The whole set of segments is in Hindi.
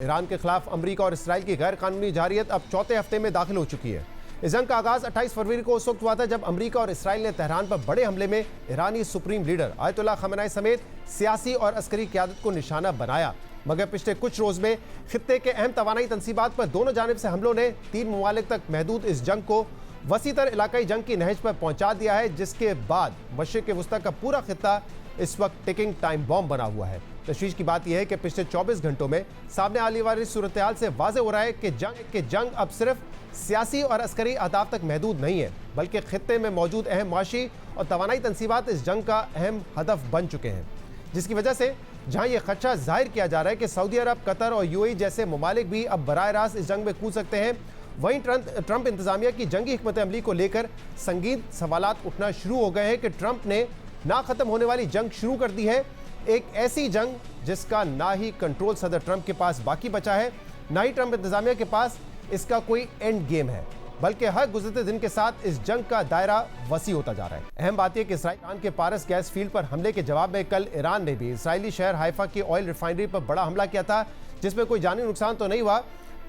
ईरान के खिलाफ अमेरिका और इसराइल की गैर कानूनी जारियत अब चौथे हफ्ते में दाखिल हो चुकी है। इस जंग का आगाज 28 फरवरी को उस वक्त हुआ था जब अमेरिका और इसराइल ने तेहरान पर बड़े हमले में ईरानी सुप्रीम लीडर आयतुल्लाह खमेनी समेत सियासी और अस्करी क़यादत को निशाना बनाया। मगर पिछले कुछ रोज में खित्ते के अहम तवानाई तंसीबात पर दोनों जानिब से हमलों ने 3 ममालिक तक महदूद इस जंग को वसीतर इलाकाई जंग की नहज पर पहुंचा दिया है, जिसके बाद मशरिक़ वस्ता का पूरा खित्ता इस वक्त टिकिंग टाइम बॉम्ब बना हुआ है। तशवीश की बात यह है कि पिछले 24 घंटों में सामने आने वाली सूरत हाल से वाज़ेह हो रहा है कि जंग अब सिर्फ सियासी और अस्करी अहदाफ तक महदूद नहीं है, बल्कि खित्ते में मौजूद अहम माशी और तवानाई तंसीबात इस जंग का अहम हदफ बन चुके हैं, जिसकी वजह से जहां यह खदशा जाहिर किया जा रहा है कि सऊदी अरब, कतर और यूएई जैसे ममालिक भी अब बराह रास्त इस जंग में कूद सकते हैं, वहीं ट्रंप इंतजामिया की जंगी हिकमत अमली को लेकर संगीन सवालात उठना शुरू हो गए हैं कि ट्रंप ने ना खत्म होने वाली जंग शुरू कर दी है, एक ऐसी जंग जिसका ना ही कंट्रोल सदर ट्रंप के पास बाकी बचा है, ना ही ट्रंप इंतजामिया के पास इसका कोई एंड गेम है, बल्कि हर गुजरते दिन के साथ इस जंग का दायरा वसी होता जा रहा है। अहम बात यह कि ईरान के पारस गैस फील्ड पर हमले के जवाब में कल ईरान ने भी इसराइली शहर हाइफा की ऑयल रिफाइनरी पर बड़ा हमला किया था, जिसमें कोई जानी नुकसान तो नहीं हुआ।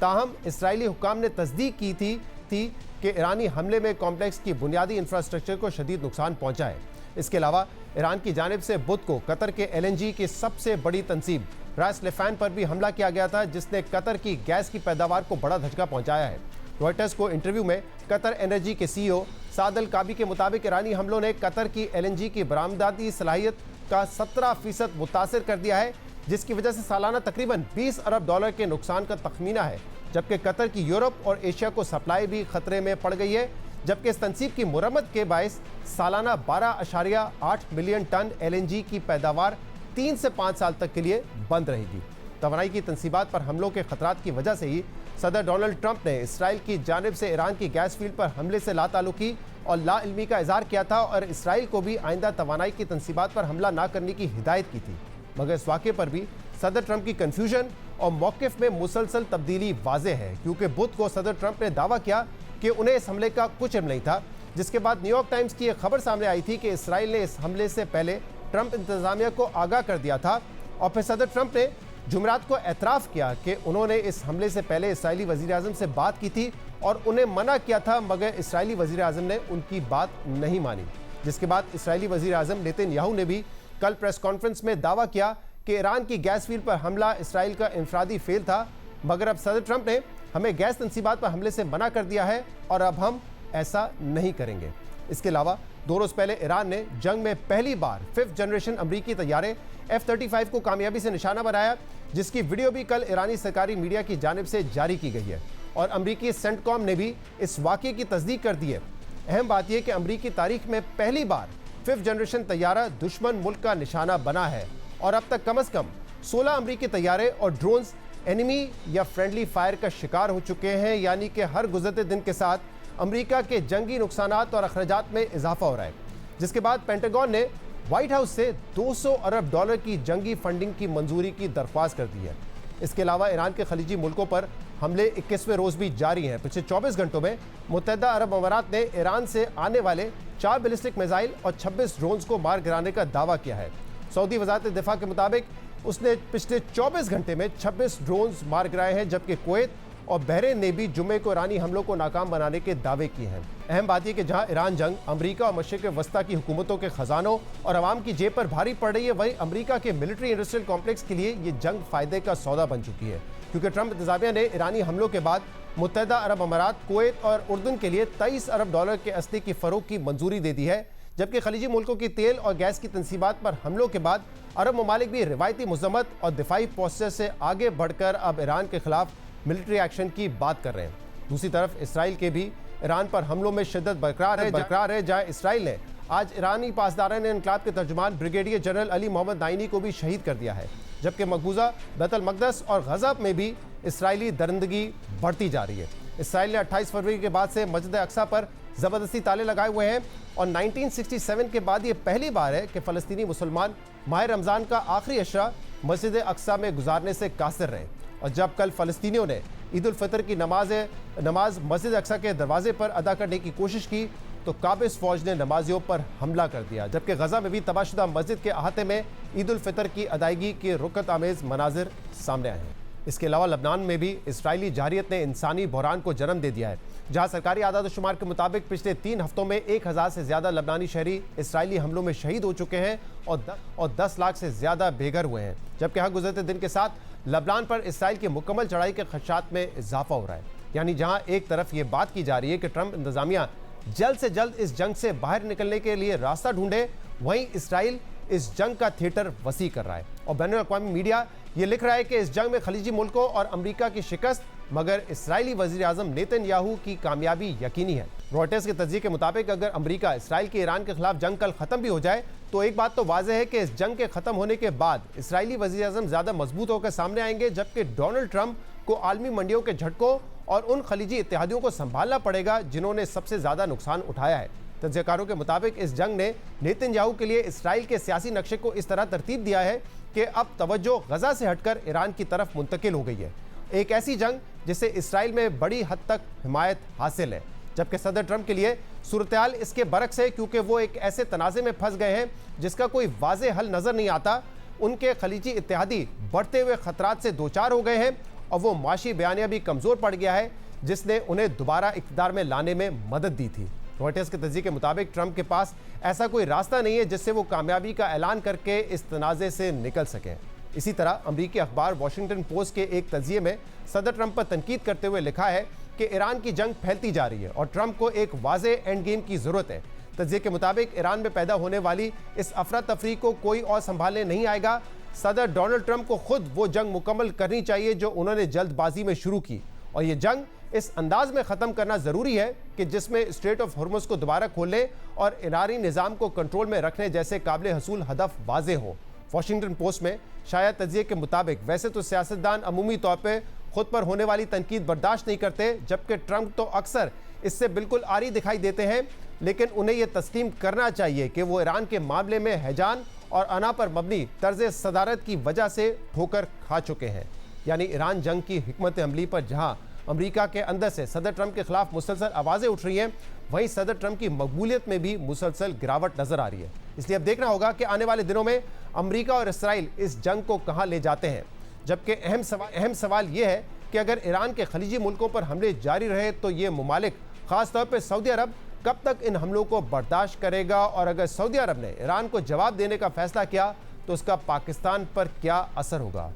ताहम इसराइली हुक्काम ने तस्दीक की थी कि ईरानी हमले में कॉम्प्लेक्स की बुनियादी इंफ्रास्ट्रक्चर को शदीद नुकसान पहुंचा है। इसके अलावा ईरान की जानिब से बुध को कतर के LNG की सबसे बड़ी तंसीब रास लेफान पर भी हमला किया गया था, जिसने कतर की गैस की पैदावार को बड़ा धचका पहुंचाया है। रॉयटर्स को इंटरव्यू में कतर एनर्जी के CEO साद अल काबी के मुताबिक ईरानी हमलों ने कतर की LNG की बरामदाती सलाहियत का 17% मुतासर कर दिया है, जिसकी वजह से सालाना तकरीबन $20 अरब के नुकसान का तखमीना है, जबकि कतर की यूरोप और एशिया को सप्लाई भी खतरे में पड़ गई है, जबकि इस तंसीब की मुरम्मत के बायस सालाना 12.8 मिलियन टन LNG की पैदावार 3 से 5 साल तक के लिए बंद रहेगी। तवानाई की तंसीबात पर हमलों के खतरात की वजह से ही सदर डोनाल्ड ट्रंप ने इसराइल की जानिब से ईरान की गैस फील्ड पर हमले से लाताल्लुकी और लाइल्मी का इजहार किया था और इसराइल को भी आइंदा तवानाई की तंसीबात पर हमला ना करने की हिदायत की थी। मगर इस वाक़े पर भी सदर ट्रंप की कन्फ्यूजन और मौक़िफ़ में मुसलसल तब्दीली वाज़ेह है, क्योंकि बुध को सदर ट्रंप ने दावा किया कि उन्हें इस हमले का कुछ इल्म नहीं था, जिसके बाद न्यूयॉर्क टाइम्स की एक खबर सामने आई थी कि इसराइल ने इस हमले से पहले ट्रंप इंतजामिया को आगाह कर दिया था, और फिर सदर ट्रंप ने जुमेरात को एतराफ़ किया कि उन्होंने इस हमले से पहले इसराइली वज़ीर-ए-आज़म से बात की थी और उन्हें मना किया था, मगर इसराइली वज़ीर-ए-आज़म ने उनकी बात नहीं मानी। जिसके बाद इसराइली वज़ीर-ए-आज़म नेतन्याहू ने भी कल प्रेस कॉन्फ्रेंस में दावा किया कि ईरान की गैस फील्ड पर हमला इसराइल का इंफरादी फेल था, मगर अब सदर ट्रंप ने हमें गैस तंसीबात पर हमले से मना कर दिया है और अब हम ऐसा नहीं करेंगे। इसके अलावा 2 रोज़ पहले ईरान ने जंग में पहली बार 5th जनरेशन अमरीकी तैयारे F-35 को कामयाबी से निशाना बनाया, जिसकी वीडियो भी कल ईरानी सरकारी मीडिया की जानिब से जारी की गई है और अमरीकी सेंटकॉम ने भी इस वाक़े की तस्दीक कर दी है। अहम बात यह कि अमरीकी तारीख में पहली बार 5th जनरेशन तैयारा दुश्मन मुल्क का निशाना बना है और अब तक कम से कम 16 अमरीकी तैयारे और ड्रोन्स एनिमी या फ्रेंडली फायर का शिकार हो चुके हैं, यानी कि हर गुजरते दिन के साथ अमेरिका के जंगी नुकसानात और अखराजात में इजाफा हो रहा है, जिसके बाद पेंटागन ने व्हाइट हाउस से $200 अरब की जंगी फंडिंग की मंजूरी की दरख्वास्त कर दी है। इसके अलावा ईरान के खलीजी मुल्कों पर हमले 21वें रोज़ भी जारी हैं। पिछले 24 घंटों में मुत्तहिदा अरब अमारात ने ईरान से आने वाले 4 बैलिस्टिक मिसाइल और 26 ड्रोन्स को मार गिराने का दावा किया है। सऊदी वज़ारत दिफा के मुताबिक उसने पिछले 24 घंटे में 26 ड्रोन्स मार गिराए हैं, जबकि कुवैत और बहरीन ने भी जुम्मे को ईरानी हमलों को नाकाम बनाने के दावे किए हैं। अहम बात यह कि जहां ईरान जंग अमेरिका और मशरिक़ वस्ता की हुकूमतों के खजानों और अवाम की जेब पर भारी पड़ रही है, वहीं अमेरिका के मिलिट्री इंडस्ट्रियल कॉम्प्लेक्स के लिए ये जंग फ़ायदे का सौदा बन चुकी है, क्योंकि ट्रंप इंतजामिया ने ईरानी हमलों के बाद मुत्तहिदा अरब अमारात, कुवैत और उर्दन के लिए $23 अरब के असले की फ़रोख्त की मंजूरी दे दी है, जबकि खलीजी मुल्कों की तेल और गैस की तंसीबात पर हमलों के बाद अरब ममालिक भी रिवायती मज़म्मत और दिफाई पोस्चर से आगे बढ़कर अब ईरान के खिलाफ मिलिट्री एक्शन की बात कर रहे हैं। दूसरी तरफ इसराइल के भी ईरान पर हमलों में शिद्दत बरकरार है, जहाँ इसराइल ने आज ईरानी पासदारान इनकलाब के तर्जुमान brigadier general Ali Mohammad Naini को भी शहीद कर दिया है, जबकि मकबूजा बैतुल मक़दस और गज़ा में भी इसराइली दरिंदगी बढ़ती जा रही है। इसराइल ने 28 फरवरी के बाद से मस्जिद अक्सा पर ज़बरदस्ती ताले लगाए हुए हैं और 1967 के बाद ये पहली बार है कि फ़लस्तीनी मुसलमान माह रमज़ान का आखिरी अशरा मस्जिद अक्सा में गुजारने से कासिर रहे। और जब कल फ़लस्तीनियों ने ईद उल फितर की नमाज मस्जिद अक्सा के दरवाजे पर अदा करने की कोशिश की, तो काबिज फौज ने नमाजियों पर हमला कर दिया, जबकि गजा में भी तबाहशुदा मस्जिद के अहाते में ईद उल फितर की अदायगी के रुकत आमेज मनाजिर सामने आए हैं। इसके अलावा लबनान में भी इसराइली जारियत ने इंसानी बहरान को जन्म दे दिया है, जहां सरकारी आदाद-ओ-शुमार के मुताबिक पिछले 3 हफ्तों में 1000 से ज्यादा लबनानी शहरी इसराइली हमलों में शहीद हो चुके हैं और 10 लाख से ज्यादा बेघर हुए हैं। जबकि हर गुजरते दिन के साथ लबनान पर इसराइल की मुकम्मल चढ़ाई के खदशात में इजाफा हो रहा है। यानी जहां एक तरफ ये बात की जा रही है कि ट्रंप इंतजामिया जल्द से जल्द इस जंग से बाहर निकलने के लिए रास्ता ढूंढे, वहीं इसराइल इस जंग का थिएटर वसी कर रहा है और बैनुल-अक़वामी मीडिया ये लिख रहा है कि इस जंग में खलीजी मुल्कों और अमेरिका की शिकस्त, मगर इसराइली वज़ीर-ए-आज़म नेतन्याहू की कामयाबी यकीनी है। रॉयटर्स के तज्ज़िये के मुताबिक अगर अमेरिका इसराइल की ईरान के खिलाफ जंग कल ख़त्म भी हो जाए तो एक बात तो वाज़ेह है कि इस जंग के ख़त्म होने के बाद इसराइली वज़ीर-ए-आज़म ज़्यादा मजबूत होकर सामने आएंगे, जबकि डोनाल्ड ट्रंप को आलमी मंडियों के झटकों और उन खलीजी इत्तेहादियों को संभालना पड़ेगा जिन्होंने सबसे ज़्यादा नुकसान उठाया है। तज्ज़ियाकारों के मुताबिक इस जंग ने नेतन्याहू के लिए इसराइल के सियासी नक्शे को इस तरह तरतीब दिया है कि अब तवज्जो गजा से हटकर ईरान की तरफ मुंतकिल हो गई है। एक ऐसी जंग जिसे इसराइल में बड़ी हद तक हिमायत हासिल है, जबकि सदर ट्रंप के लिए सूरत-ए-हाल इसके बरक्स है, क्योंकि वो एक ऐसे तनाज़े में फंस गए हैं जिसका कोई वाज़ेह हल नज़र नहीं आता। उनके खलीजी इत्तेहादी बढ़ते हुए खतरात से दोचार हो गए हैं और वो माशी बयानिया भी कमज़ोर पड़ गया है जिसने उन्हें दोबारा इक़्तिदार में लाने में मदद दी थी। रॉयटर्स के तज्ज़िये के मुताबिक ट्रंप के पास ऐसा कोई रास्ता नहीं है जिससे वो कामयाबी का ऐलान करके इस तनाज़े से निकल सकें। इसी तरह अमरीकी अखबार वॉशिंगटन पोस्ट के एक तज्ज़िये में सदर ट्रंप पर तनकीद करते हुए लिखा है कि ईरान की जंग फैलती जा रही है और ट्रंप को एक वाज़ेह एंड गेम की ज़रूरत है। तज्ज़िये के मुताबिक ईरान में पैदा होने वाली इस अफरा तफरी को कोई और संभालने नहीं आएगा। सदर डोनाल्ड ट्रंप को खुद वो जंग मुकम्मल करनी चाहिए जो उन्होंने जल्दबाजी में शुरू की, और ये जंग इस अंदाज में ख़त्म करना ज़रूरी है कि जिसमें स्ट्रेट ऑफ हॉर्मुज़ को दोबारा खोलने और ईरानी निज़ाम को कंट्रोल में रखने जैसे काबिल हसूल हदफ वाज़ेह हो। वॉशिंगटन पोस्ट में शाया तज्ज़िये के मुताबिक वैसे तो सियासतदान अमूमी तौर पर खुद पर होने वाली तनकीद बर्दाश्त नहीं करते, जबकि ट्रंप तो अक्सर इससे बिल्कुल आरी दिखाई देते हैं, लेकिन उन्हें यह तस्लीम करना चाहिए कि वो ईरान के मामले में हैजान और अना पर मबनी तर्ज सदारत की वजह से ठोकर खा चुके हैं। यानी ईरान जंग की हिकमत अमली पर जहां अमेरिका के अंदर से सदर ट्रंप के खिलाफ मुसलसल आवाज़ें उठ रही हैं, वहीं सदर ट्रंप की मकबूलियत में भी मुसलसल गिरावट नजर आ रही है। इसलिए अब देखना होगा कि आने वाले दिनों में अमेरिका और इसराइल इस जंग को कहां ले जाते हैं। जबकि अहम सवाल यह है कि अगर ईरान के खलीजी मुल्कों पर हमले जारी रहे तो ये ममालिक, खासतौर पर सऊदी अरब, कब तक इन हमलों को बर्दाश्त करेगा, और अगर सऊदी अरब ने ईरान को जवाब देने का फैसला किया तो उसका पाकिस्तान पर क्या असर होगा।